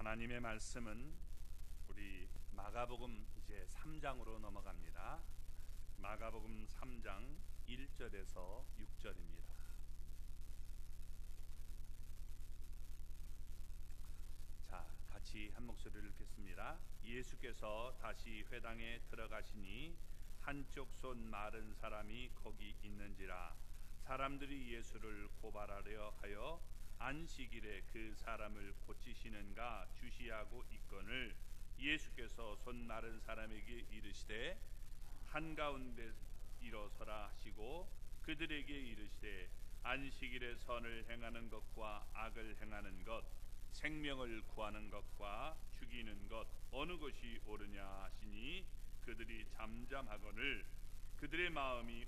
하나님의 말씀은 우리 마가복음 이제 3장으로 넘어갑니다. 마가복음 3장 1절에서 6절입니다. 자, 같이 한 목소리를 읽겠습니다. 예수께서 다시 회당에 들어가시니 한쪽 손 마른 사람이 거기 있는지라. 사람들이 예수를 고발하려 하여 안식일에 그 사람을 고치시는가 주시하고 있거늘, 예수께서 손 마른 사람에게 이르시되 한가운데 일어서라 하시고 그들에게 이르시되 안식일에 선을 행하는 것과 악을 행하는 것, 생명을 구하는 것과 죽이는 것 어느 것이 옳으냐 하시니 그들이 잠잠하거늘 그들의 마음이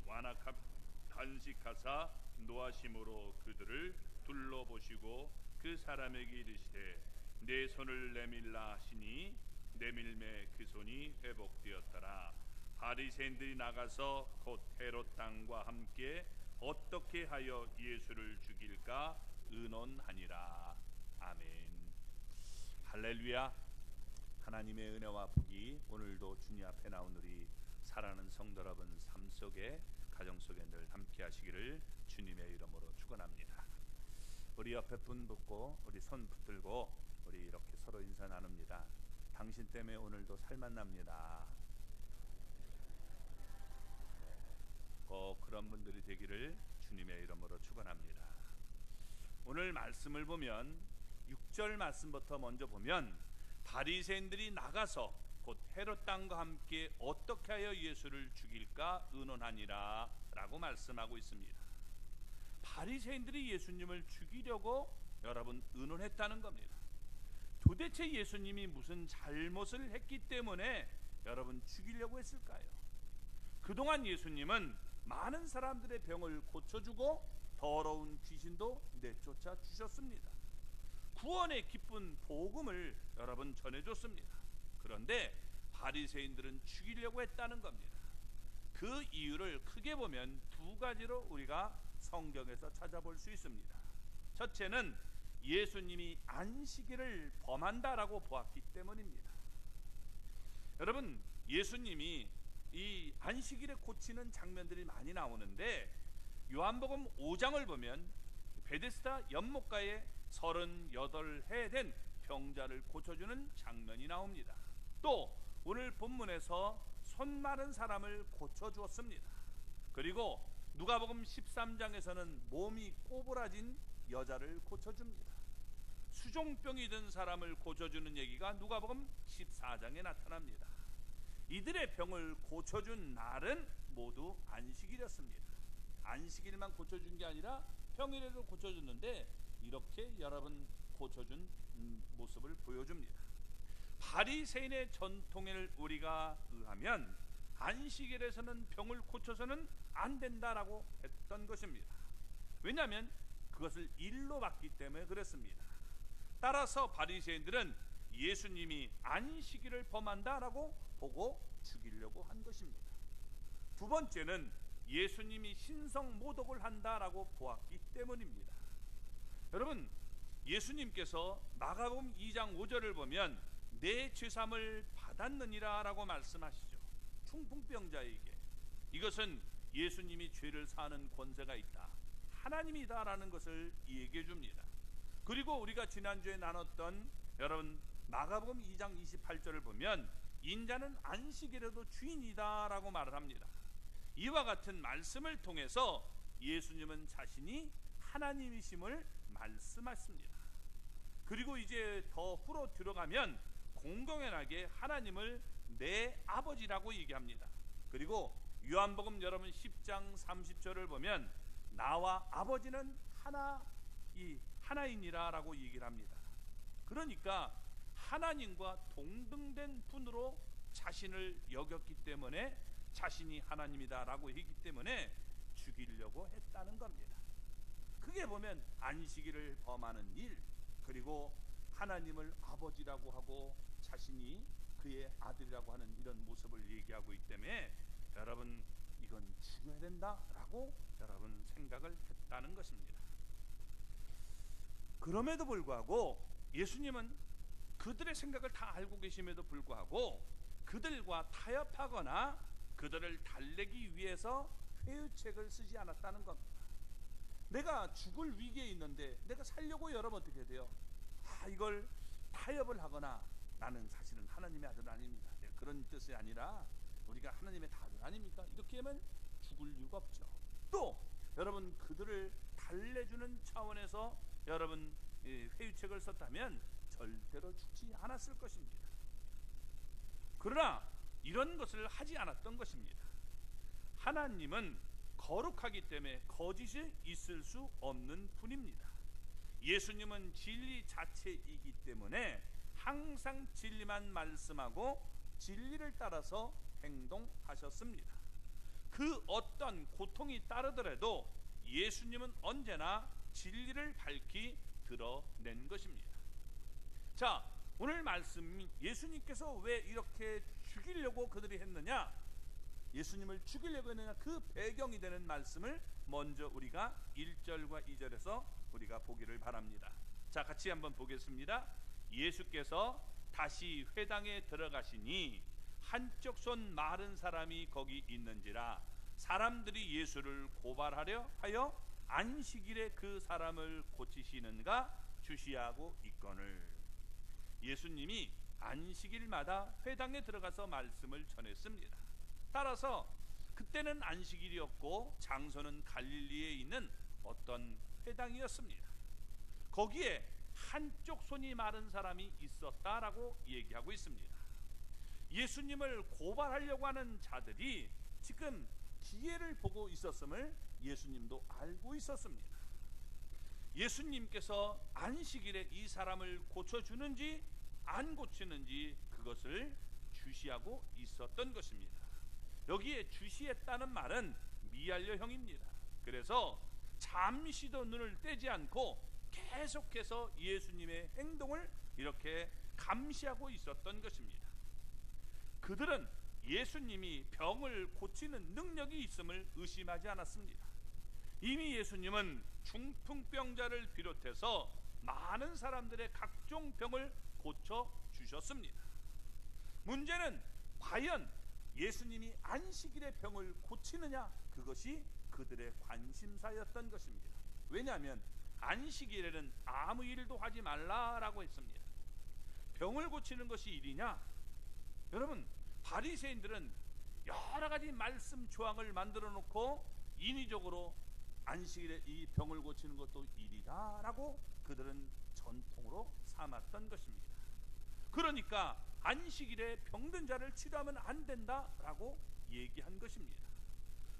단식하사 노하심으로 그들을 둘러보시고 그 사람에게 이르시되 내 손을 내밀라 하시니 내밀매 그 손이 회복되었더라. 바리새인들이 나가서 곧 헤롯 당과 함께 어떻게 하여 예수를 죽일까 의논하니라. 아멘. 할렐루야. 하나님의 은혜와 복이 오늘도 주님 앞에 나온 우리 사랑하는 성도 여러분 삶 속에, 가정 속에 늘 함께 하시기를 주님의 이름으로 축원합니다. 우리 옆에 분 붙고 우리 손 붙들고 우리 이렇게 서로 인사 나눕니다. 당신 때문에 오늘도 살만 납니다. 꼭 그런 분들이 되기를 주님의 이름으로 축원합니다. 오늘 말씀을 보면 6절 말씀부터 먼저 보면 바리새인들이 나가서 곧 헤롯 당과 함께 어떻게 하여 예수를 죽일까 의논하니라 라고 말씀하고 있습니다. 바리새인들이 예수님을 죽이려고 여러분 의논했다는 겁니다. 도대체 예수님이 무슨 잘못을 했기 때문에 여러분 죽이려고 했을까요? 그동안 예수님은 많은 사람들의 병을 고쳐주고 더러운 귀신도 내쫓아 주셨습니다. 구원의 기쁜 복음을 여러분 전해줬습니다. 그런데 바리새인들은 죽이려고 했다는 겁니다. 그 이유를 크게 보면 두 가지로 우리가 성경에서 찾아볼 수 있습니다. 첫째는 예수님이 안식일을 범한다라고 보았기 때문입니다. 여러분, 예수님이 이 안식일에 고치는 장면들이 많이 나오는데 요한복음 5장을 보면 베데스다 연못가에 38해 된 병자를 고쳐주는 장면이 나옵니다. 또 오늘 본문에서 손 마른 사람을 고쳐주었습니다. 그리고 누가복음 13장에서는 몸이 꼬부라진 여자를 고쳐줍니다. 수종병이 든 사람을 고쳐주는 얘기가 누가복음 14장에 나타납니다. 이들의 병을 고쳐준 날은 모두 안식일이었습니다. 안식일만 고쳐준 게 아니라 평일에도 고쳐줬는데 이렇게 여러분 고쳐준 모습을 보여줍니다. 바리새인의 전통을 우리가 의하면 안식일에서는 병을 고쳐서는 안 된다라고 했던 것입니다. 왜냐하면 그것을 일로 봤기 때문에 그랬습니다. 따라서 바리새인들은 예수님이 안식일을 범한다라고 보고 죽이려고 한 것입니다. 두 번째는 예수님이 신성 모독을 한다라고 보았기 때문입니다. 여러분, 예수님께서 마가복음 2장 5절을 보면 내 죄삼을 받았느니라 라고 말씀하시죠. 중풍병자에게. 이것은 예수님이 죄를 사하는 권세가 있다, 하나님이다 라는 것을 얘기해 줍니다. 그리고 우리가 지난주에 나눴던 여러분 마가복음 2장 28절을 보면 인자는 안식일에도 주인이다 라고 말을 합니다. 이와 같은 말씀을 통해서 예수님은 자신이 하나님이심을 말씀하십니다. 그리고 이제 더 후로 들어가면 공공연하게 하나님을 내 아버지라고 얘기합니다. 그리고 요한복음 여러분 10장 30절을 보면 나와 아버지는 하나이니라 라고 얘기를 합니다. 그러니까 하나님과 동등된 분으로 자신을 여겼기 때문에 자신이 하나님이다 라고 했기 때문에 죽이려고 했다는 겁니다. 크게 보면 안식일을 범하는 일, 그리고 하나님을 아버지라고 하고 자신이 그의 아들이라고 하는 이런 모습을 얘기하고 있기 때문에 여러분 이건 죽여야 된다라고 여러분 생각을 했다는 것입니다. 그럼에도 불구하고 예수님은 그들의 생각을 다 알고 계심에도 불구하고 그들과 타협하거나 그들을 달래기 위해서 회유책을 쓰지 않았다는 겁니다. 내가 죽을 위기에 있는데 내가 살려고 여러분 어떻게 돼요? 이걸 타협을 하거나, 나는 사실은 하나님의 아들 아닙니다, 그런 뜻이 아니라 우리가 하나님의 아들 아닙니까? 이렇게 하면 죽을 이유가 없죠. 또 여러분 그들을 달래주는 차원에서 여러분 회유책을 썼다면 절대로 죽지 않았을 것입니다. 그러나 이런 것을 하지 않았던 것입니다. 하나님은 거룩하기 때문에 거짓이 있을 수 없는 분입니다. 예수님은 진리 자체이기 때문에 항상 진리만 말씀하고 진리를 따라서 행동하셨습니다. 그 어떤 고통이 따르더라도 예수님은 언제나 진리를 밝히 드러낸 것입니다. 자, 오늘 말씀, 예수님께서 왜 이렇게 죽이려고 그들이 했느냐, 예수님을 죽이려고 했느냐, 그 배경이 되는 말씀을 먼저 우리가 1절과 2절에서 우리가 보기를 바랍니다. 자, 같이 한번 보겠습니다. 예수께서 다시 회당에 들어가시니 한쪽 손 마른 사람이 거기 있는지라 사람들이 예수를 고발하려 하여 안식일에 그 사람을 고치시는가 주시하고 있거늘. 예수님이 안식일마다 회당에 들어가서 말씀을 전했습니다. 따라서 그때는 안식일이었고 장소는 갈릴리에 있는 어떤 회당이었습니다. 거기에 한쪽 손이 마른 사람이 있었다라고 얘기하고 있습니다. 예수님을 고발하려고 하는 자들이 지금 기회를 보고 있었음을 예수님도 알고 있었습니다. 예수님께서 안식일에 이 사람을 고쳐주는지 안 고치는지 그것을 주시하고 있었던 것입니다. 여기에 주시했다는 말은 미알려형입니다. 그래서 잠시도 눈을 떼지 않고 계속해서 예수님의 행동을 이렇게 감시하고 있었던 것입니다. 그들은 예수님이 병을 고치는 능력이 있음을 의심하지 않았습니다. 이미 예수님은 중풍병자를 비롯해서 많은 사람들의 각종 병을 고쳐 주셨습니다. 문제는 과연 예수님이 안식일의 병을 고치느냐, 그것이 그들의 관심사였던 것입니다. 왜냐하면 안식일에는 아무 일도 하지 말라라고 했습니다. 병을 고치는 것이 일이냐? 여러분, 바리새인들은 여러 가지 말씀 조항을 만들어 놓고 인위적으로 안식일에 이 병을 고치는 것도 일이다라고 그들은 전통으로 삼았던 것입니다. 그러니까 안식일에 병든 자를 치료하면 안 된다라고 얘기한 것입니다.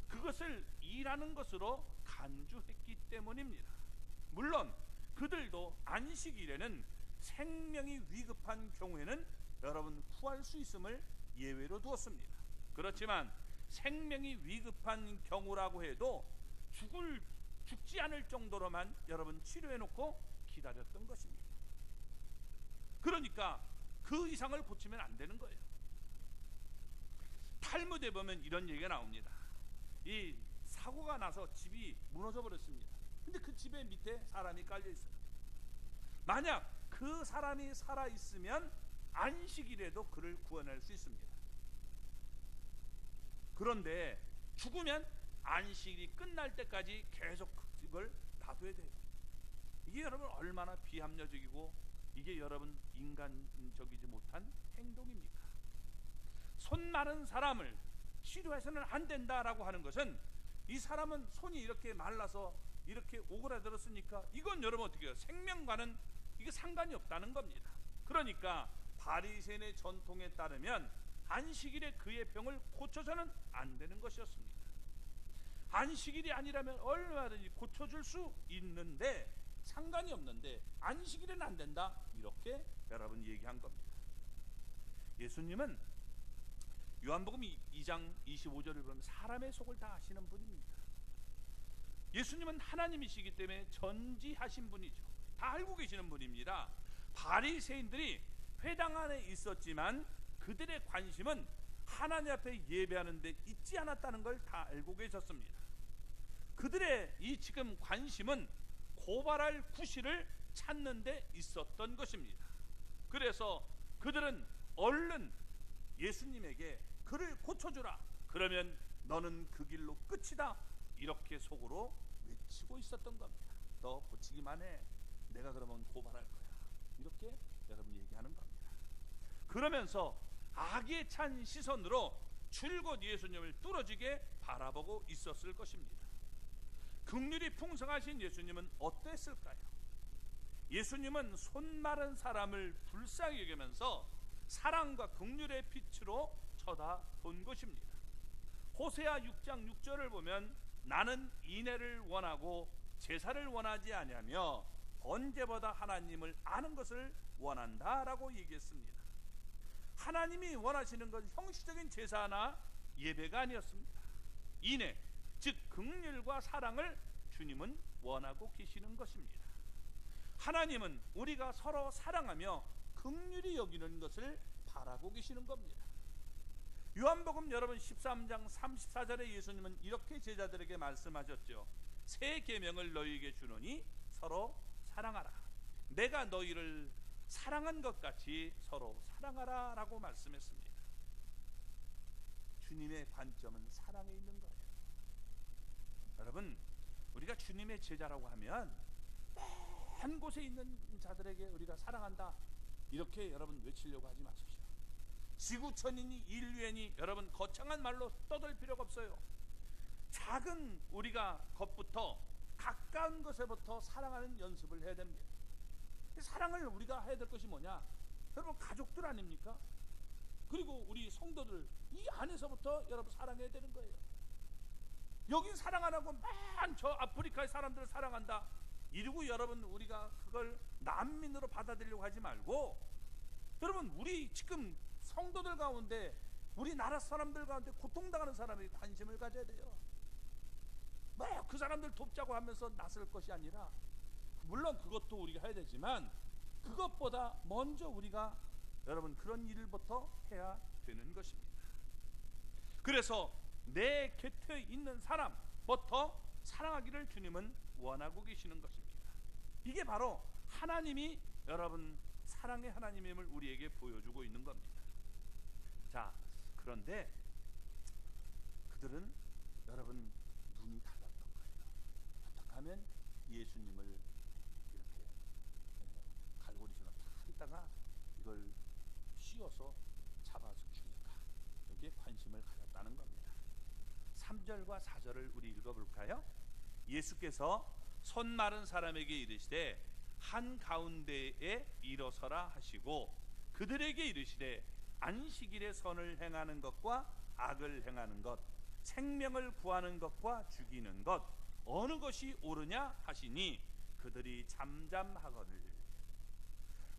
그것을 일하는 것으로 간주했기 때문입니다. 물론 그들도 안식일에는 생명이 위급한 경우에는 여러분 구할 수 있음을 예외로 두었습니다. 그렇지만 생명이 위급한 경우라고 해도 죽지 않을 정도로만 여러분 치료해 놓고 기다렸던 것입니다. 그러니까 그 이상을 고치면 안 되는 거예요. 탈무드에 보면 이런 얘기가 나옵니다. 이 사고가 나서 집이 무너져 버렸습니다. 근데 그 집의 밑에 사람이 깔려 있어요. 만약 그 사람이 살아 있으면 안식일에도 그를 구원할 수 있습니다. 그런데 죽으면 안식일이 끝날 때까지 계속 그 집을 놔둬야 돼요. 이게 여러분 얼마나 비합리적이고 이게 여러분 인간적이지 못한 행동입니까? 손 마른 사람을 치료해서는 안 된다라고 하는 것은 이 사람은 손이 이렇게 말라서 이렇게 오그라들었으니까 이건 여러분 어떻게 해요? 생명과는 이게 상관이 없다는 겁니다. 그러니까 바리새인의 전통에 따르면 안식일에 그의 병을 고쳐서는 안 되는 것이었습니다. 안식일이 아니라면 얼마든지 고쳐줄 수 있는데 상관이 없는데 안식일은 안 된다, 이렇게 여러분 얘기한 겁니다. 예수님은 요한복음 2장 25절을 보면 사람의 속을 다 아시는 분입니다. 예수님은 하나님이시기 때문에 전지하신 분이죠. 다 알고 계시는 분입니다. 바리새인들이 회당 안에 있었지만 그들의 관심은 하나님 앞에 예배하는 데 있지 않았다는 걸 다 알고 계셨습니다. 그들의 이 지금 관심은 고발할 구실을 찾는 데 있었던 것입니다. 그래서 그들은 얼른 예수님에게 그를 고쳐주라, 그러면 너는 그 길로 끝이다, 이렇게 속으로 외치고 있었던 겁니다. 너 고치기만 해, 내가 그러면 고발할 거야, 이렇게 여러분 얘기하는 겁니다. 그러면서 악에 찬 시선으로 줄곧 예수님을 뚫어지게 바라보고 있었을 것입니다. 긍휼이 풍성하신 예수님은 어땠을까요? 예수님은 손 마른 사람을 불쌍히 여기면서 사랑과 긍휼의 빛으로 쳐다본 것입니다. 호세아 6장 6절을 보면 나는 인애를 원하고 제사를 원하지 아니하며 번제보다 하나님을 아는 것을 원한다라고 얘기했습니다. 하나님이 원하시는 건 형식적인 제사나 예배가 아니었습니다. 인애, 즉 긍휼과 사랑을 주님은 원하고 계시는 것입니다. 하나님은 우리가 서로 사랑하며 긍휼히 여기는 것을 바라고 계시는 겁니다. 요한복음 여러분 13장 34절에 예수님은 이렇게 제자들에게 말씀하셨죠. 새 계명을 너희에게 주노니 서로 사랑하라. 내가 너희를 사랑한 것 같이 서로 사랑하라 라고 말씀했습니다. 주님의 관점은 사랑에 있는 거예요. 여러분, 우리가 주님의 제자라고 하면 한 곳에 있는 자들에게 우리가 사랑한다, 이렇게 여러분 외치려고 하지 마십시오. 지구촌이니 인류애니 여러분 거창한 말로 떠들 필요가 없어요. 작은 우리가 것부터, 가까운 것에부터 사랑하는 연습을 해야 됩니다. 사랑을 우리가 해야 될 것이 뭐냐? 여러분 가족들 아닙니까? 그리고 우리 성도들, 이 안에서부터 여러분 사랑해야 되는 거예요. 여긴 사랑 안 하고 저 아프리카의 사람들을 사랑한다, 이러고 여러분 우리가 그걸 난민으로 받아들이려고 하지 말고, 여러분 우리 지금 성도들 가운데, 우리나라 사람들 가운데 고통당하는 사람에게 관심을 가져야 돼요. 뭐 그 사람들 돕자고 하면서 나설 것이 아니라, 물론 그것도 우리가 해야 되지만 그것보다 먼저 우리가 여러분 그런 일부터 해야 되는 것입니다. 그래서 내 곁에 있는 사람부터 사랑하기를 주님은 원하고 계시는 것입니다. 이게 바로 하나님이 여러분 사랑의 하나님임을 우리에게 보여주고 있는 겁니다. 자, 그런데 그들은 여러분 눈이 달랐던 거예요. 어떻게 하면 예수님을 이렇게 갈고리처럼 탁 있다가 이걸 씌워서 잡아서 죽일까, 여기에 관심을 가졌다는 겁니다. 3절과 4절을 우리 읽어볼까요? 예수께서 손 마른 사람에게 이르시되 한가운데에 일어서라 하시고 그들에게 이르시되 안식일에 선을 행하는 것과 악을 행하는 것, 생명을 구하는 것과 죽이는 것, 어느 것이 옳으냐 하시니 그들이 잠잠하거늘.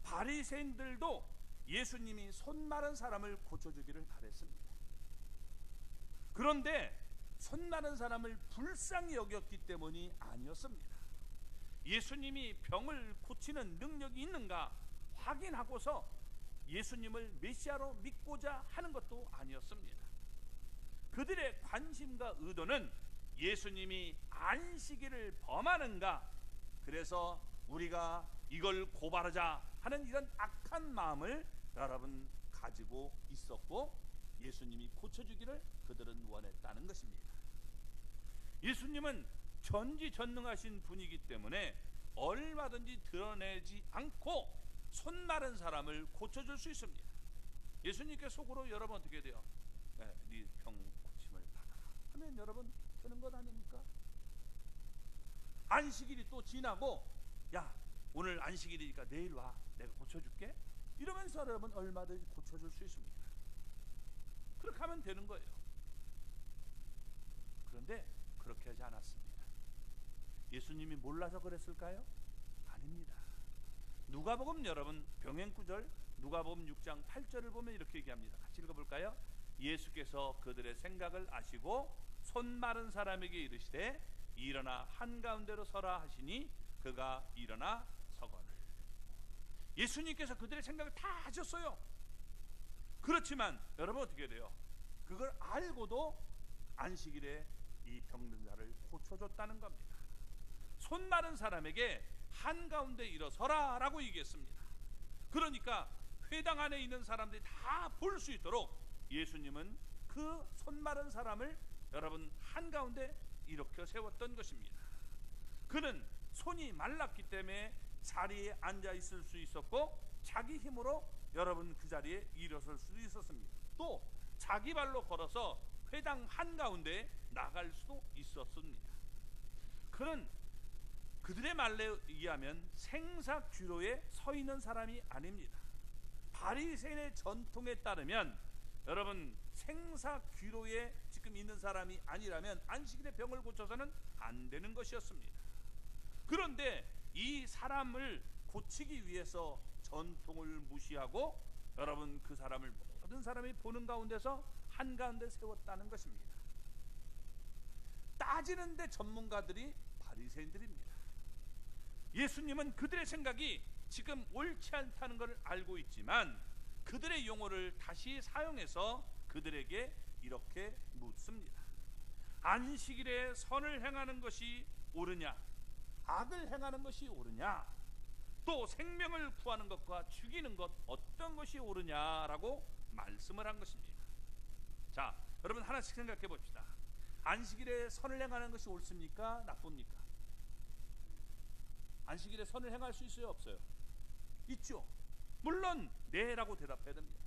바리새인들도 예수님이 손 마른 사람을 고쳐주기를 바랬습니다. 그런데 손 마른 사람을 불쌍히 여겼기 때문이 아니었습니다. 예수님이 병을 고치는 능력이 있는가 확인하고서 예수님을 메시아로 믿고자 하는 것도 아니었습니다. 그들의 관심과 의도는 예수님이 안식일을 범하는가, 그래서 우리가 이걸 고발하자 하는 이런 악한 마음을 여러분 가지고 있었고, 예수님이 고쳐주기를 그들은 원했다는 것입니다. 예수님은 전지전능하신 분이기 때문에 얼마든지 드러내지 않고 손 마른 사람을 고쳐줄 수 있습니다. 예수님께 속으로 여러분 어떻게 돼요? 네 병 고침을 받아라 하면 여러분 되는 것 아닙니까? 안식일이 또 지나고, 야 오늘 안식일이니까 내일 와, 내가 고쳐줄게, 이러면서 여러분 얼마든지 고쳐줄 수 있습니다. 그렇게 하면 되는 거예요. 그런데 그렇게 하지 않았습니다. 예수님이 몰라서 그랬을까요? 아닙니다. 누가복음 여러분 병행 구절, 누가복음 6장 8절을 보면 이렇게 얘기합니다. 같이 읽어볼까요? 예수께서 그들의 생각을 아시고 손 마른 사람에게 이르시되 일어나 한가운데로 서라 하시니 그가 일어나 서거늘. 예수님께서 그들의 생각을 다 아셨어요. 그렇지만 여러분 어떻게 돼요? 그걸 알고도 안식일에 이 병든 자를 고쳐줬다는 겁니다. 손 마른 사람에게 한가운데 일어서라 라고 얘기했습니다. 그러니까 회당 안에 있는 사람들이 다 볼 수 있도록 예수님은 그 손 마른 사람을 여러분 한가운데 일으켜 세웠던 것입니다. 그는 손이 말랐기 때문에 자리에 앉아 있을 수 있었고 자기 힘으로 여러분 그 자리에 일어설 수도 있었습니다. 또 자기 발로 걸어서 회당 한가운데 나갈 수도 있었습니다. 그는 그들의 말에 의하면 생사귀로에 서 있는 사람이 아닙니다. 바리새인의 전통에 따르면 여러분 생사귀로에 지금 있는 사람이 아니라면 안식일에 병을 고쳐서는 안 되는 것이었습니다. 그런데 이 사람을 고치기 위해서 전통을 무시하고 여러분 그 사람을 모든 사람이 보는 가운데서 한가운데 세웠다는 것입니다. 따지는데 전문가들이 바리새인들입니다. 예수님은 그들의 생각이 지금 옳지 않다는 것을 알고 있지만 그들의 용어를 다시 사용해서 그들에게 이렇게 묻습니다. 안식일에 선을 행하는 것이 옳으냐, 악을 행하는 것이 옳으냐, 또 생명을 구하는 것과 죽이는 것 어떤 것이 옳으냐라고 말씀을 한 것입니다. 자, 여러분 하나씩 생각해 봅시다. 안식일에 선을 행하는 것이 옳습니까? 나쁩니까? 안식일에 선을 행할 수 있어요? 없어요? 있죠. 물론 네라고 대답해야 됩니다.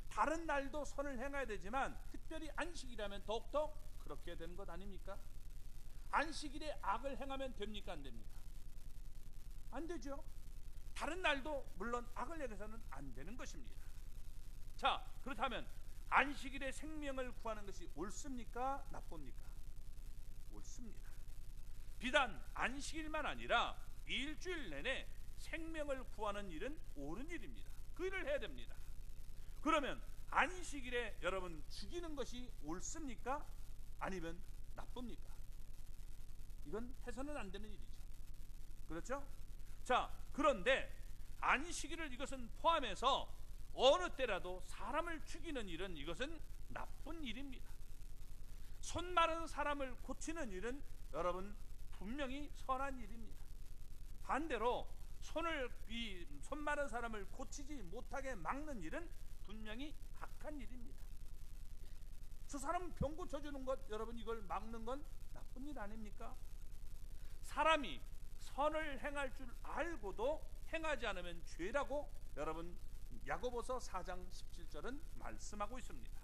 다른 날도 선을 행해야 되지만 특별히 안식일이라면 더욱더 그렇게 되는 것 아닙니까? 안식일에 악을 행하면 됩니까? 안 됩니까? 안 되죠. 다른 날도 물론 악을 행해서는 안 되는 것입니다. 자, 그렇다면 안식일에 생명을 구하는 것이 옳습니까? 나쁩니까? 옳습니다. 비단 안식일만 아니라 일주일 내내 생명을 구하는 일은 옳은 일입니다. 그 일을 해야 됩니다. 그러면 안식일에 여러분 죽이는 것이 옳습니까? 아니면 나쁩니까? 이건 해서는 안 되는 일이죠. 그렇죠? 자, 그런데 안식일을 이것은 포함해서 어느 때라도 사람을 죽이는 일은 이것은 나쁜 일입니다. 손 마른 사람을 고치는 일은 여러분 분명히 선한 일입니다. 반대로 손 마른 사람을 고치지 못하게 막는 일은 분명히 악한 일입니다. 저 사람 병 고쳐주는 것, 여러분 이걸 막는 건 나쁜 일 아닙니까? 사람이 선을 행할 줄 알고도 행하지 않으면 죄라고 여러분 야고보서 4장 17절은 말씀하고 있습니다.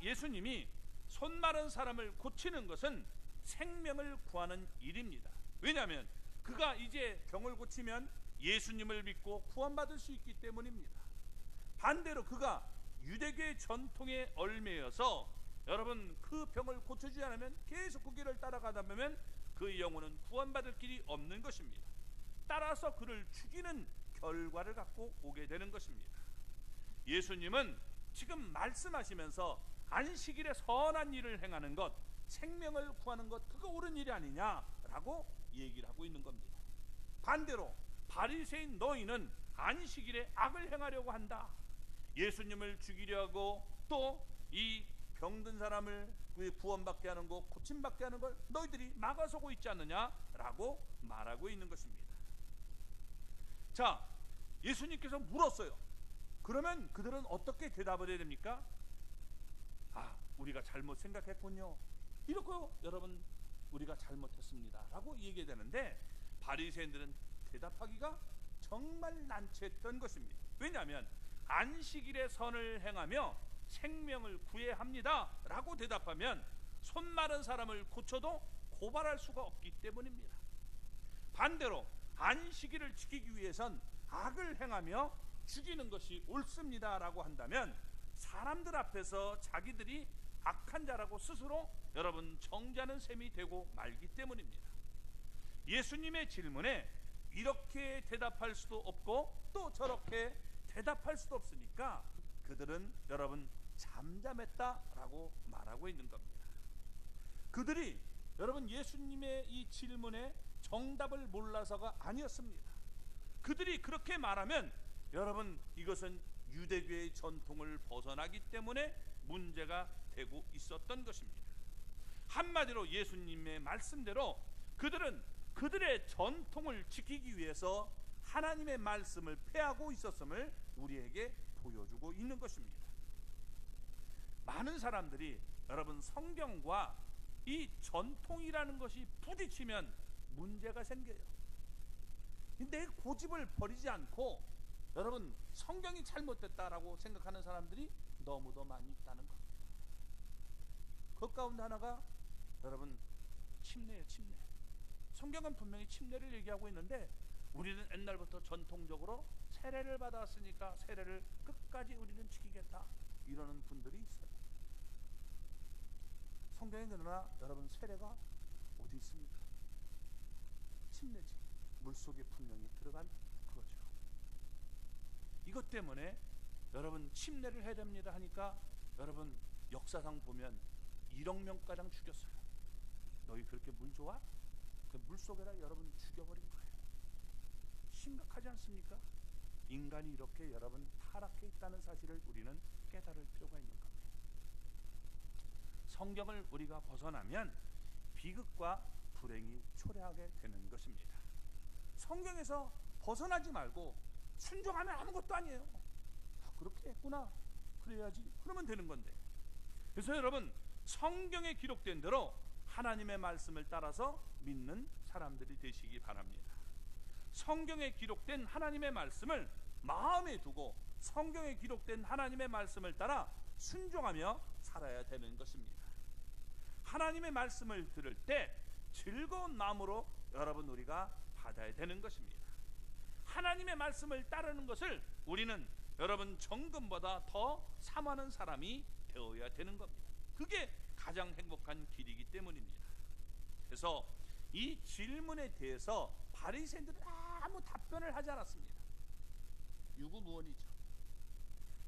예수님이 손 마른 사람을 고치는 것은 생명을 구하는 일입니다. 왜냐하면 그가 이제 병을 고치면 예수님을 믿고 구원받을 수 있기 때문입니다. 반대로 그가 유대교의 전통에 얽매여서 여러분 그 병을 고쳐주지 않으면 계속 그 길을 따라가다 보면 그 영혼은 구원받을 길이 없는 것입니다. 따라서 그를 죽이는 결과를 갖고 오게 되는 것입니다. 예수님은 지금 말씀하시면서 안식일에 선한 일을 행하는 것, 생명을 구하는 것, 그거 옳은 일이 아니냐라고 얘기를 하고 있는 겁니다. 반대로 바리새인 너희는 안식일에 악을 행하려고 한다. 예수님을 죽이려고 또 이 병든 사람을 구원받게 하는 것, 고침받게 하는 걸 너희들이 막아서고 있지 않느냐라고 말하고 있는 것입니다. 자, 예수님께서 물었어요. 그러면 그들은 어떻게 대답을 해야 됩니까? 아, 우리가 잘못 생각했군요. 이렇게 여러분 우리가 잘못했습니다 라고 얘기해야 되는데 바리새인들은 대답하기가 정말 난처했던 것입니다. 왜냐하면 안식일에 선을 행하며 생명을 구해야 합니다 라고 대답하면 손 마른 사람을 고쳐도 고발할 수가 없기 때문입니다. 반대로 안식일을 지키기 위해선 악을 행하며 죽이는 것이 옳습니다 라고 한다면 사람들 앞에서 자기들이 악한 자라고 스스로 여러분 정죄하는 셈이 되고 말기 때문입니다. 예수님의 질문에 이렇게 대답할 수도 없고 또 저렇게 대답할 수도 없으니까 그들은 여러분 잠잠했다라고 말하고 있는 겁니다. 그들이 여러분 예수님의 이 질문에 정답을 몰라서가 아니었습니다. 그들이 그렇게 말하면 여러분 이것은 유대교의 전통을 벗어나기 때문에 문제가 되고 있었던 것입니다. 한마디로 예수님의 말씀대로 그들은 그들의 전통을 지키기 위해서 하나님의 말씀을 폐하고 있었음을 우리에게 보여주고 있는 것입니다. 많은 사람들이 여러분 성경과 이 전통이라는 것이 부딪히면 문제가 생겨요. 내 고집을 버리지 않고 여러분 성경이 잘못됐다라고 생각하는 사람들이 너무도 많이 있다는 겁니다. 그 가운데 하나가 여러분 침례예요. 침례. 성경은 분명히 침례를 얘기하고 있는데 우리는 옛날부터 전통적으로 세례를 받았으니까 세례를 끝까지 우리는 지키겠다 이러는 분들이 있어요. 성경에 그러나 여러분 세례가 어디 있습니까? 침례지. 물속에 분명히 들어간 그거죠. 이것 때문에 여러분 침례를 해야 됩니다 하니까 여러분 역사상 보면 1억 명가량 죽였어요. 너희 그렇게 물 좋아? 그 물속에다 여러분 죽여버린 거예요. 심각하지 않습니까? 인간이 이렇게 여러분 타락해 있다는 사실을 우리는 깨달을 필요가 있는 겁니다. 성경을 우리가 벗어나면 비극과 불행이 초래하게 되는 것입니다. 성경에서 벗어나지 말고 순종하면 아무것도 아니에요. 그렇게 했구나 그래야지 그러면 되는 건데. 그래서 여러분 성경에 기록된 대로 하나님의 말씀을 따라서 믿는 사람들이 되시기 바랍니다. 성경에 기록된 하나님의 말씀을 마음에 두고 성경에 기록된 하나님의 말씀을 따라 순종하며 살아야 되는 것입니다. 하나님의 말씀을 들을 때 즐거운 마음으로 여러분 우리가 받아야 되는 것입니다. 하나님의 말씀을 따르는 것을 우리는 여러분 정금보다 더 삼하는 사람이 되어야 되는 겁니다. 그게 가장 행복한 길이기 때문입니다. 그래서 이 질문에 대해서 바리새인들은 아무 답변을 하지 않았습니다. 유구무원이죠.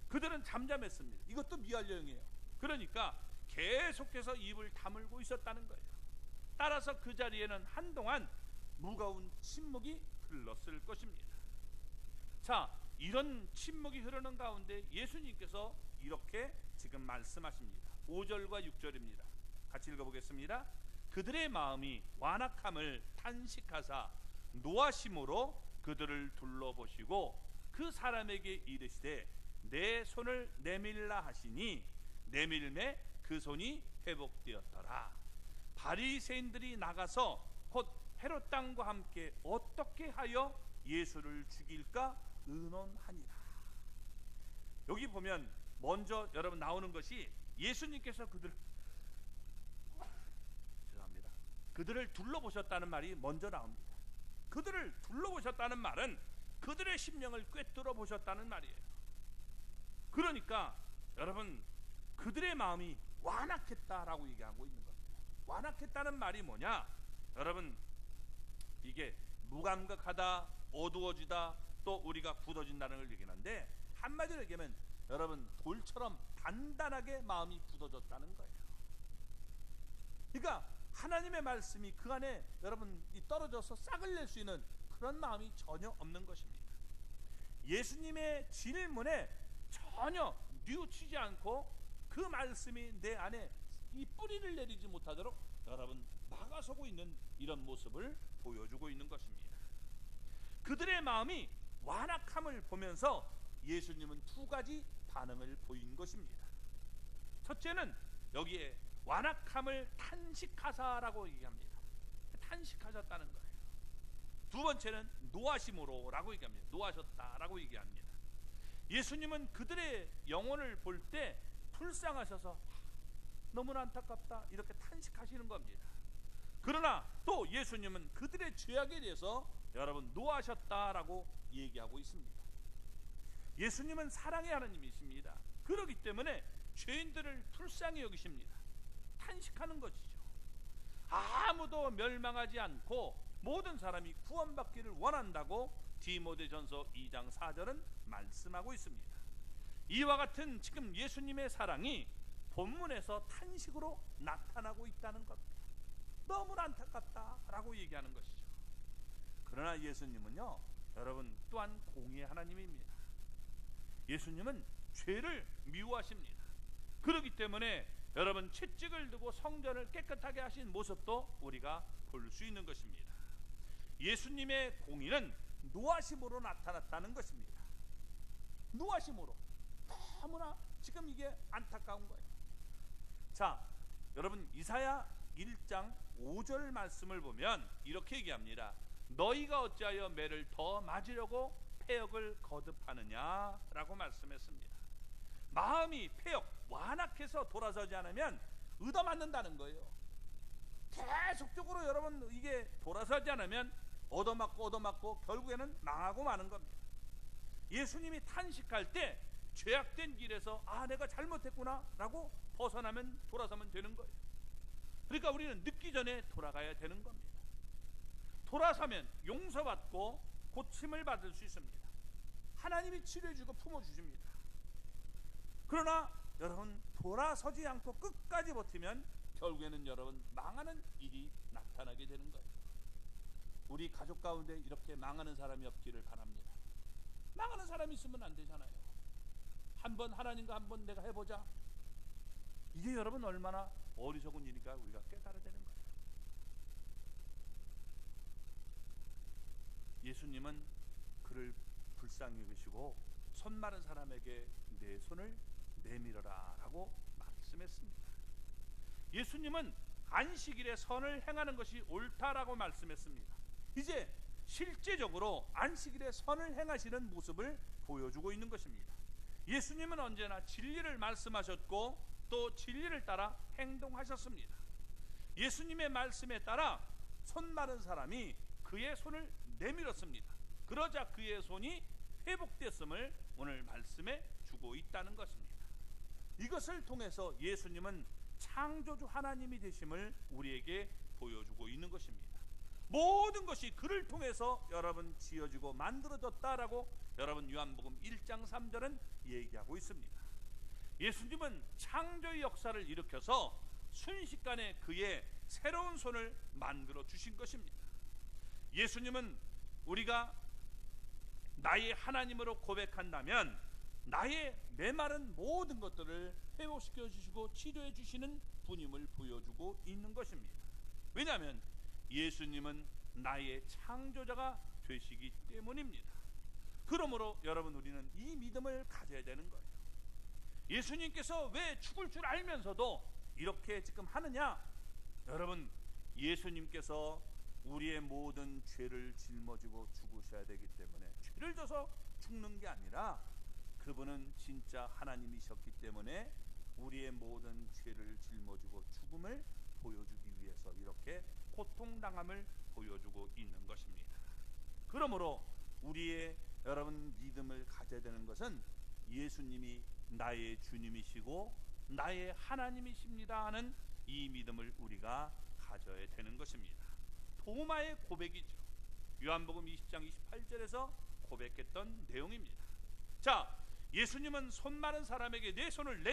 그들은 잠잠했습니다. 이것도 미완령이에요. 그러니까 계속해서 입을 다물고 있었다는 거예요. 따라서 그 자리에는 한동안 무거운 침묵이 흘렀을 것입니다. 자, 이런 침묵이 흐르는 가운데 예수님께서 이렇게 지금 말씀하십니다. 5절과 6절입니다. 같이 읽어보겠습니다. 그들의 마음이 완악함을 탄식하사 노하심으로 그들을 둘러보시고 그 사람에게 이르시되 내 손을 내밀라 하시니 내밀매 그 손이 회복되었더라. 바리새인들이 나가서 곧 헤롯 땅과 함께 어떻게 하여 예수를 죽일까 의논하니라. 여기 보면 먼저 여러분 나오는 것이 예수님께서 그들을 둘러보셨다는 말이 먼저 나옵니다. 그들을 둘러보셨다는 말은 그들의 심령을 꿰뚫어 보셨다는 말이에요. 그러니까 여러분 그들의 마음이 완악했다라고 얘기하고 있는 겁니다. 완악했다는 말이 뭐냐? 여러분 이게 무감각하다, 어두워지다, 또 우리가 굳어진다는 걸 얘기하는데 한마디로 얘기하면 여러분 돌처럼 단단하게 마음이 굳어졌다는 거예요. 그러니까 하나님의 말씀이 그 안에 여러분 떨어져서 싹을 낼 수 있는 그런 마음이 전혀 없는 것입니다. 예수님의 질문에 전혀 뉘우치지 않고 그 말씀이 내 안에 이 뿌리를 내리지 못하도록 여러분 막아서고 있는 이런 모습을 보여주고 있는 것입니다. 그들의 마음이 완악함을 보면서 예수님은 두 가지 반응을 보인 것입니다. 첫째는 여기에 완악함을 탄식하사라고 얘기합니다. 탄식하셨다는 거예요. 두 번째는 노하심으로 라고 얘기합니다. 노하셨다라고 얘기합니다. 예수님은 그들의 영혼을 볼 때 불쌍하셔서 너무나 안타깝다 이렇게 탄식하시는 겁니다. 그러나 또 예수님은 그들의 죄악에 대해서 여러분 노하셨다라고 얘기하고 있습니다. 예수님은 사랑의 하나님이십니다. 그렇기 때문에 죄인들을 불쌍히 여기십니다. 탄식하는 것이죠. 아무도 멸망하지 않고 모든 사람이 구원받기를 원한다고 디모데전서 2장 4절은 말씀하고 있습니다. 이와 같은 지금 예수님의 사랑이 본문에서 탄식으로 나타나고 있다는 겁니다. 너무나 안타깝다라고 얘기하는 것이죠. 그러나 예수님은요 여러분 또한 공의의 하나님입니다. 예수님은 죄를 미워하십니다. 그렇기 때문에 여러분 채찍을 두고 성전을 깨끗하게 하신 모습도 우리가 볼 수 있는 것입니다. 예수님의 공의는 노하심으로 나타났다는 것입니다. 노하심으로. 너무나 지금 이게 안타까운 거예요. 자, 여러분 이사야 1장 5절 말씀을 보면 이렇게 얘기합니다. 너희가 어찌하여 매를 더 맞으려고 패역을 거듭하느냐 라고 말씀했습니다. 마음이 패역, 완악해서 돌아서지 않으면 얻어맞는다는 거예요. 계속적으로 여러분 이게 돌아서지 않으면 얻어맞고 결국에는 망하고 마는 겁니다. 예수님이 탄식할 때 죄악된 길에서 내가 잘못했구나 라고 벗어나면 돌아서면 되는 거예요. 그러니까 우리는 늦기 전에 돌아가야 되는 겁니다. 돌아서면 용서받고 고침을 받을 수 있습니다. 하나님이 치료해주고 품어주십니다. 그러나 여러분 돌아서지 않고 끝까지 버티면 결국에는 여러분 망하는 일이 나타나게 되는 거예요. 우리 가족 가운데 이렇게 망하는 사람이 없기를 바랍니다. 망하는 사람이 있으면 안 되잖아요. 한번 하나님과 한번 내가 해보자. 이게 여러분 얼마나 어리석은 일인가 우리가 깨달아야 되는 거예요. 예수님은 그를 불쌍히 여기시고 손 마른 사람에게 내 손을 내밀어라 라고 말씀했습니다. 예수님은 안식일에 선을 행하는 것이 옳다라고 말씀했습니다. 이제 실제적으로 안식일에 선을 행하시는 모습을 보여주고 있는 것입니다. 예수님은 언제나 진리를 말씀하셨고 또 진리를 따라 행동하셨습니다. 예수님의 말씀에 따라 손 마른 사람이 그의 손을 내밀었습니다. 그러자 그의 손이 회복됐음을 오늘 말씀에 주고 있다는 것입니다. 이것을 통해서 예수님은 창조주 하나님이 되심을 우리에게 보여주고 있는 것입니다. 모든 것이 그를 통해서 여러분 지어지고 만들어졌다라고 여러분 요한복음 1장 3절은 얘기하고 있습니다. 예수님은 창조의 역사를 일으켜서 순식간에 그의 새로운 손을 만들어 주신 것입니다. 예수님은 우리가 나의 하나님으로 고백한다면 나의 메마른 모든 것들을 회복시켜 주시고 치료해 주시는 분임을 보여주고 있는 것입니다. 왜냐하면 예수님은 나의 창조자가 되시기 때문입니다. 그러므로 여러분 우리는 이 믿음을 가져야 되는 거예요. 예수님께서 왜 죽을 줄 알면서도 이렇게 지금 하느냐? 여러분 예수님께서 우리의 모든 죄를 짊어지고 죽으셔야 되기 때문에 죄를 져서 죽는 게 아니라 그분은 진짜 하나님이셨기 때문에 우리의 모든 죄를 짊어지고 죽음을 보여주기 위해서 이렇게 고통당함을 보여주고 있는 것입니다. 그러므로 우리의 여러분 믿음을 가져야 되는 것은 예수님이 나의 주님이시고 나의 하나님이십니다 하는 이 믿음을 우리가 가져야 되는 것입니다. 도마의 고백이죠. 요한복음 20장 28절에서 고백했던 내용입니다. 자, 예수님은 손 마른 사람에게 내 손을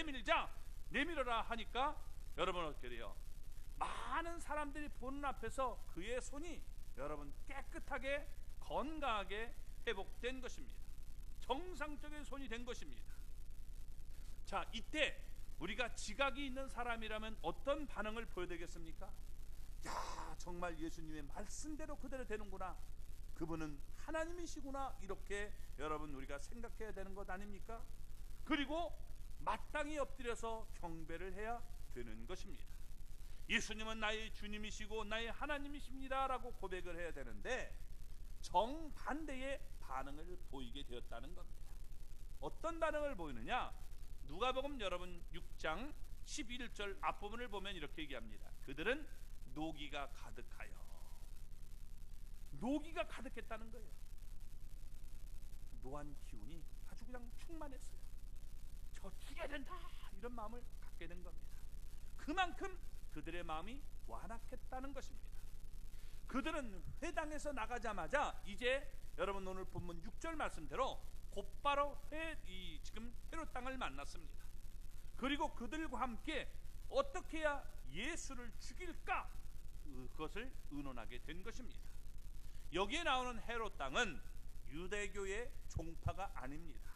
내밀어라 하니까 여러분 어떻게 돼요? 많은 사람들이 보는 앞에서 그의 손이 여러분 깨끗하게 건강하게 회복된 것입니다. 정상적인 손이 된 것입니다. 자, 이때 우리가 지각이 있는 사람이라면 어떤 반응을 보여야 되겠습니까? 야, 정말 예수님의 말씀대로 그대로 되는구나, 그분은 하나님이시구나, 이렇게 여러분 우리가 생각해야 되는 것 아닙니까? 그리고 마땅히 엎드려서 경배를 해야 되는 것입니다. 예수님은 나의 주님이시고 나의 하나님이십니다 라고 고백을 해야 되는데 정반대의 반응을 보이게 되었다는 겁니다. 어떤 반응을 보이느냐? 누가복음 여러분 6장 11절 앞부분을 보면 이렇게 얘기합니다. 그들은 노기가 가득했다는 거예요. 노한 기운이 아주 그냥 충만했어요. 저 죽여야 된다 이런 마음을 갖게 된 겁니다. 그만큼 그들의 마음이 완악했다는 것입니다. 그들은 회당에서 나가자마자 이제 여러분 오늘 본문 6절 말씀대로 곧바로 지금 헤롯 땅을 만났습니다. 그리고 그들과 함께 어떻게 해야 예수를 죽일까, 그것을 의논하게 된 것입니다. 여기에 나오는 헤롯 땅은 유대교의 종파가 아닙니다.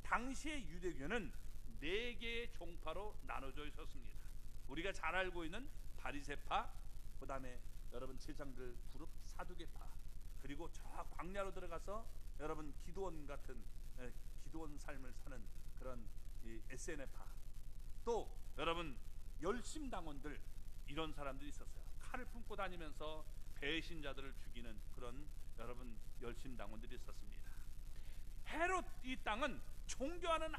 당시의 유대교는 4개의 종파로 나눠져 있었습니다. 우리가 잘 알고 있는 바리새파, 그 다음에 여러분 제장들 그룹 사두개파, 그리고 저 광야로 들어가서 여러분 기도원 같은 기도원 삶을 사는 그런 이 SNF파, 또 여러분 열심당원들, 이런 사람들이 있었어요. 칼을 품고 다니면서 배신자들을 죽이는 그런 여러분 열심당원들이 있었습니다. 헤롯 이 땅은 종교와는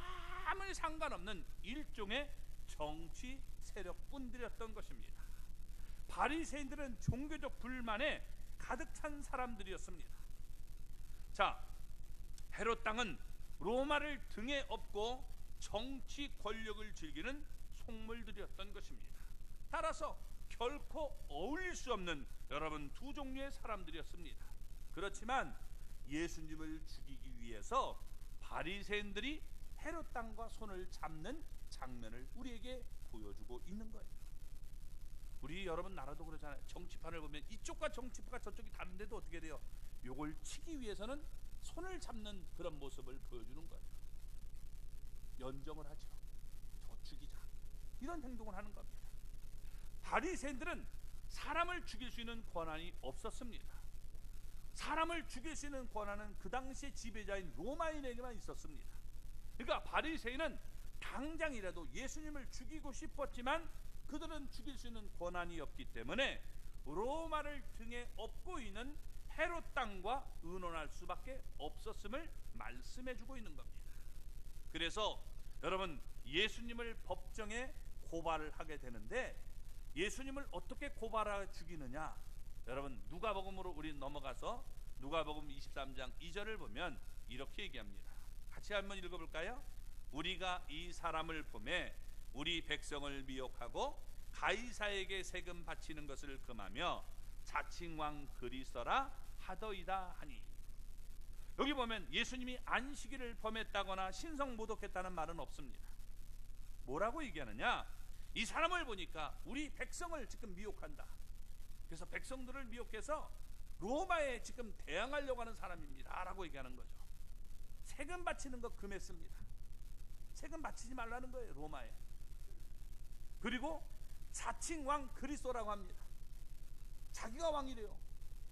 아무 상관없는 일종의 정치 세력뿐들이었던 것입니다. 바리새인들은 종교적 불만에 가득 찬 사람들이었습니다. 자, 헤롯 땅은 로마를 등에 업고 정치 권력을 즐기는 속물들이었던 것입니다. 따라서 결코 어울릴 수 없는 여러분 두 종류의 사람들이었습니다. 그렇지만 예수님을 죽이기 위해서 바리새인들이 헤롯 땅과 손을 잡는 장면을 우리에게 보여주고 있는 거예요. 우리 여러분 나라도 그러잖아요. 정치판을 보면 이쪽과 정치파가 저쪽이 다른데도 어떻게 돼요? 요걸 치기 위해서는 손을 잡는 그런 모습을 보여주는 거예요. 연정을 하죠. 저 죽이자, 이런 행동을 하는 겁니다. 바리새인들은 사람을 죽일 수 있는 권한이 없었습니다. 사람을 죽일 수 있는 권한은 그 당시의 지배자인 로마인에게만 있었습니다. 그러니까 바리새인은 당장이라도 예수님을 죽이고 싶었지만 그들은 죽일 수 있는 권한이 없기 때문에 로마를 등에 업고 있는 헤롯 땅과 의논할 수밖에 없었음을 말씀해주고 있는 겁니다. 그래서 여러분 예수님을 법정에 고발을 하게 되는데, 예수님을 어떻게 고발하여 죽이느냐? 여러분 누가복음으로 우리 넘어가서 누가복음 23장 2절을 보면 이렇게 얘기합니다. 같이 한번 읽어볼까요? 우리가 이 사람을 보매 우리 백성을 미혹하고 가이사에게 세금 바치는 것을 금하며 자칭왕 그리스도라 하더이다 하니. 여기 보면 예수님이 안식일을 범했다거나 신성 모독했다는 말은 없습니다. 뭐라고 얘기하느냐? 이 사람을 보니까 우리 백성을 지금 미혹한다. 그래서 백성들을 미혹해서 로마에 지금 대항하려고 하는 사람입니다 라고 얘기하는 거죠. 세금 바치는 거 금했습니다. 세금 바치지 말라는 거예요, 로마에. 그리고 자칭 왕 그리스도라고 합니다. 자기가 왕이래요.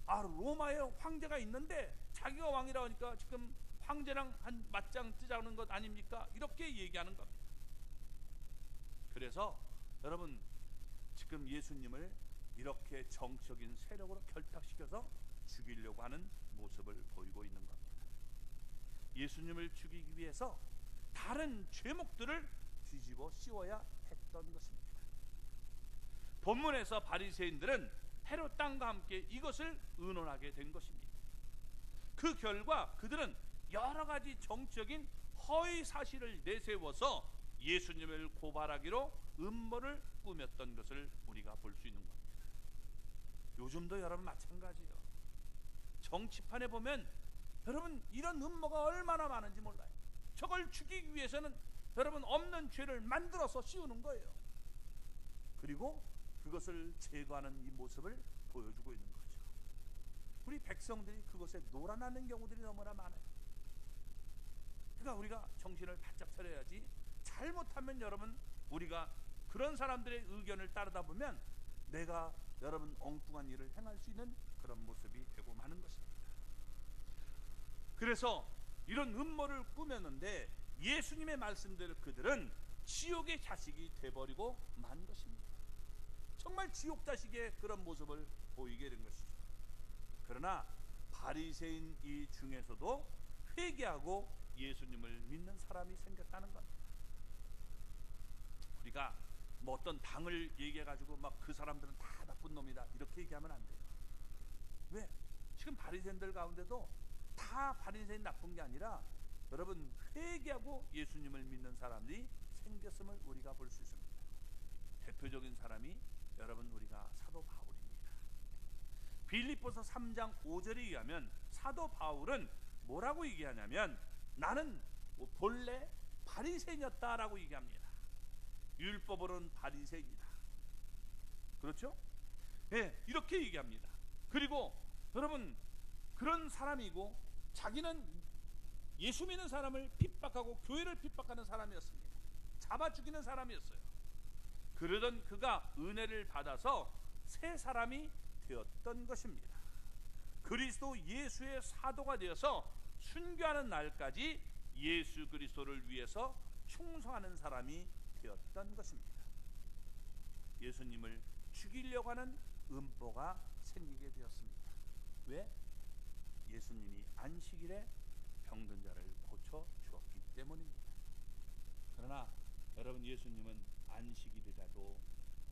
아, 로마에 황제가 있는데 자기가 왕이라고 하니까 지금 황제랑 한 맞짱 뜨자는 것 아닙니까? 이렇게 얘기하는 겁니다. 그래서 여러분 지금 예수님을 이렇게 정치적인 세력으로 결탁시켜서 죽이려고 하는 모습을 보이고 있는 겁니다. 예수님을 죽이기 위해서 다른 죄목들을 뒤집어 씌워야 했던 것입니다. 본문에서 바리새인들은 헤롯 땅과 함께 이것을 의논하게 된 것입니다. 그 결과 그들은 여러 가지 정치적인 허위 사실을 내세워서 예수님을 고발하기로 음모를 꾸몄던 것을 우리가 볼 수 있는 겁니다. 요즘도 여러분 마찬가지예요. 정치판에 보면 여러분 이런 음모가 얼마나 많은지 몰라요. 저걸 죽이기 위해서는 여러분 없는 죄를 만들어서 씌우는 거예요. 그리고 그것을 제거하는 이 모습을 보여주고 있는 거죠. 우리 백성들이 그것에 놀아나는 경우들이 너무나 많아요. 그러니까 우리가 정신을 바짝 차려야지. 잘못하면 여러분 우리가 그런 사람들의 의견을 따르다 보면 내가 여러분 엉뚱한 일을 행할 수 있는 그런 모습이 되고 마는 것입니다. 그래서 이런 음모를 꾸몄는데 예수님의 말씀대로 그들은 지옥의 자식이 돼버리고 만 것입니다. 정말 지옥 자식의 그런 모습을 보이게 된 것이죠. 그러나 바리새인 이 중에서도 회개하고 예수님을 믿는 사람이 생겼다는 겁니다. 우리가 뭐 어떤 당을 얘기해가지고 막 그 사람들은 다 나쁜 놈이다 이렇게 얘기하면 안 돼요. 왜? 지금 바리새인들 가운데도 다 바리새인 나쁜 게 아니라 여러분 회개하고 예수님을 믿는 사람들이 생겼음을 우리가 볼 수 있습니다. 대표적인 사람이 여러분 우리가 사도 바울입니다. 빌립보서 3장 5절에 의하면 사도 바울은 뭐라고 얘기하냐면 나는 본래 바리새인이었다라고 얘기합니다. 율법으로는 바리새인이다. 그렇죠? 네, 이렇게 얘기합니다. 그리고 여러분 그런 사람이고 자기는 예수 믿는 사람을 핍박하고 교회를 핍박하는 사람이었습니다. 잡아 죽이는 사람이었어요. 그러던 그가 은혜를 받아서 새 사람이 되었던 것입니다. 그리스도 예수의 사도가 되어서 순교하는 날까지 예수 그리스도를 위해서 충성하는 사람이 되었던 것입니다. 예수님을 죽이려고 하는 음모가 생기게 되었습니다. 왜? 예수님이 안식일에 병든 자를 고쳐 주었기 때문입니다. 그러나 여러분, 예수님은 안식일이라도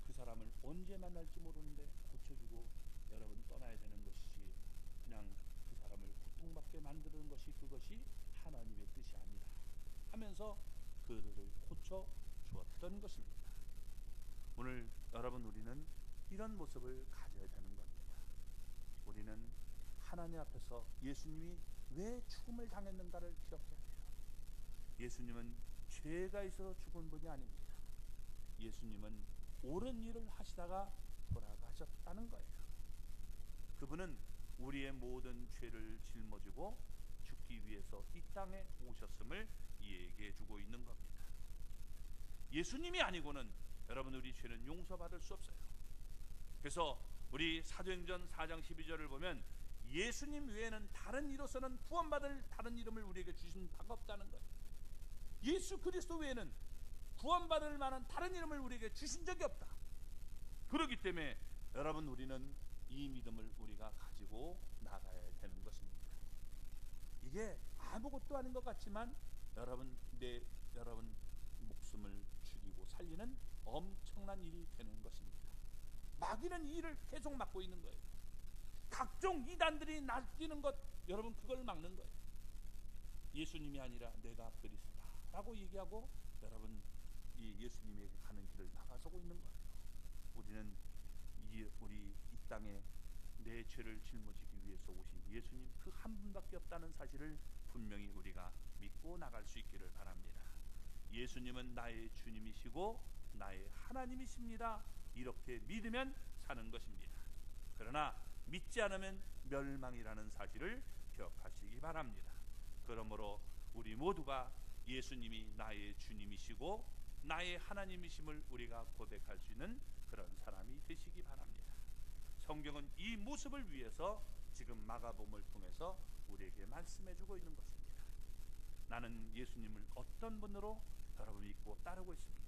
그 사람을 언제 만날지 모르는데 고쳐주고 여러분 떠나야 되는 것이지, 그냥 그 사람을 고통받게 만드는 것이 그것이 하나님의 뜻이 아니다 하면서 그들을 고쳐 주었던 것입니다. 오늘 여러분, 우리는 이런 모습을 가져야 되는 겁니다. 우리는 하나님 앞에서 예수님이 왜 죽음을 당했는가를 기억해야 돼요. 예수님은 죄가 있어서 죽은 분이 아닙니다. 예수님은 옳은 일을 하시다가 돌아가셨다는 거예요. 그분은 우리의 모든 죄를 짊어지고 죽기 위해서 이 땅에 오셨음을 얘기해 주고 있는 겁니다. 예수님이 아니고는 여러분, 우리 죄는 용서받을 수 없어요. 그래서 우리 사도행전 4장 12절을 보면 예수님 외에는 다른 이로서는 구원받을 다른 이름을 우리에게 주신 바가 없다는 거예요. 예수 그리스도 외에는 구원받을 만한 다른 이름을 우리에게 주신 적이 없다. 그렇기 때문에 여러분, 우리는 이 믿음을 우리가 가지고 나가야 되는 것입니다. 이게 아무것도 아닌 것 같지만 여러분 목숨을 죽이고 살리는 엄청난 일이 되는 것입니다. 마귀는 이 일을 계속 막고 있는 거예요. 각종 이단들이 날뛰는 것, 여러분 그걸 막는 거예요. 예수님이 아니라 내가 그리스도다 라고 얘기하고 여러분 이 예수님에게 가는 길을 막아서고 있는 거예요. 우리는 우리 이 땅에 내 죄를 짊어지기 위해서 오신 예수님 그 한 분밖에 없다는 사실을 분명히 우리가 믿고 나갈 수 있기를 바랍니다. 예수님은 나의 주님이시고 나의 하나님이십니다. 이렇게 믿으면 사는 것입니다. 그러나 믿지 않으면 멸망이라는 사실을 기억하시기 바랍니다. 그러므로 우리 모두가 예수님이 나의 주님이시고 나의 하나님이심을 우리가 고백할 수 있는 그런 사람이 되시기 바랍니다. 성경은 이 모습을 위해서 지금 마가복음을 통해서 우리에게 말씀해주고 있는 것입니다. 나는 예수님을 어떤 분으로 여러분 믿고 따르고 있습니다.